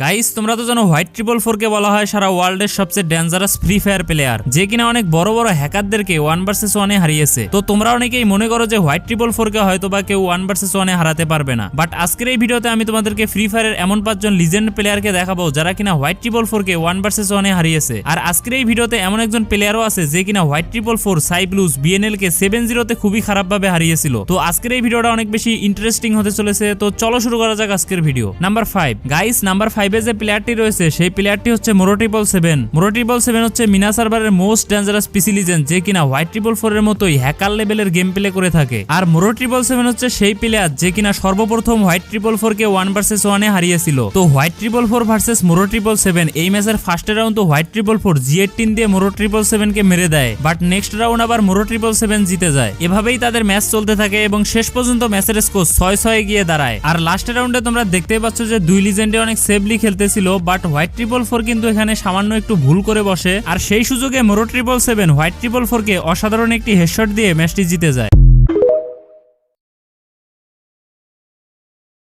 Guys তোমরা তো জানো হোয়াইট ট্রিপল ফোর কে বলা হয় সারা ওয়ার্ল্ডের সবচেয়ে ডেঞ্জারাস ফ্রি ফায়ার প্লেয়ার, যে কিনা অনেক বড় বড় হ্যাকারদেরকে 1 vs 1 হারিয়েছে। তো তোমরা অনেকেই মনে করো যে হোয়াইট ট্রিপল ফোর কে হয়তো বা কেউ 1 vs 1 হারাতে পারবে না, বাট আজকের এই ভিডিওতে আমি তোমাদেরকে ফ্রি ফায়ারের এমন 5 জন লিজেন্ড প্লেয়ারকে দেখাবো যারা কিনা হোয়াইট ট্রিপল ফোর কে 1 vs 1 হারিয়েছে। আর আজকের এই ভিডিওতে এমন একজন প্লেয়ারও আছে যে কিনা হোয়াইট ট্রিপল ফোর, সাইব্লুজ, বিএনএল কে 7-0 তে খুবই খারাপ ভাবে হারিয়েছিল। তো আজকের এই ভিডিওটা অনেক বেশি ইন্টারেস্টিং হতে চলেছে। তো চলো শুরু করা যাক আজকের ভিডিও। নাম্বার 5 গাইস, নাম্বার 5 এ যে প্লেয়ারটি রয়েছে সেই প্লেয়ারটি হচ্ছে মোরো ট্রিপল 7। মোরো ট্রিপল 7 হচ্ছে মিনা সার্ভারের মোস্ট ডেঞ্জারাস পিসি লিজেন্ড, যে কিনা হোয়াইট ট্রিপল 4 এর মতোই হ্যাকার লেভেলের গেম প্লে করে থাকে। আর মোরো ট্রিপল 7 হচ্ছে সেই প্লেয়ার যে কিনা সর্বপ্রথম হোয়াইট ট্রিপল 4 কে 1 vs 1 হারিয়েছিল। তো হোয়াইট ট্রিপল 4 ভার্সেস মোরো ট্রিপল 7 এই ম্যাচের ফার্স্ট রাউন্ড তো হোয়াইট ট্রিপল 4 G18 দিয়ে মোরো ট্রিপল 7 কে মেরে দেয়, বাট নেক্সট রাউন্ড আবার মোরো ট্রিপল 7 জিতে যায়। এভাবেই তাদের ম্যাচ চলতে থাকে এবং শেষ পর্যন্ত ম্যাচের স্কোর 6-6 গিয়ে দাঁড়ায়। আর লাস্ট রাউন্ডে তোমরা দেখতেই পাচ্ছ যে দুই লিজেন্ডে অনেক সেফলি খেলতেছিল, বাট হোয়াইট ট্রিপল 4 কিন্তু এখানে সামান্য একটু ভুল করে বসে। আর সেই সুযোগে মোরো ট্রিপল 7 হোয়াইট ট্রিপল 4 কে অসাধারণ একটি হেডশট দিয়ে ম্যাচটি জিতে যায়।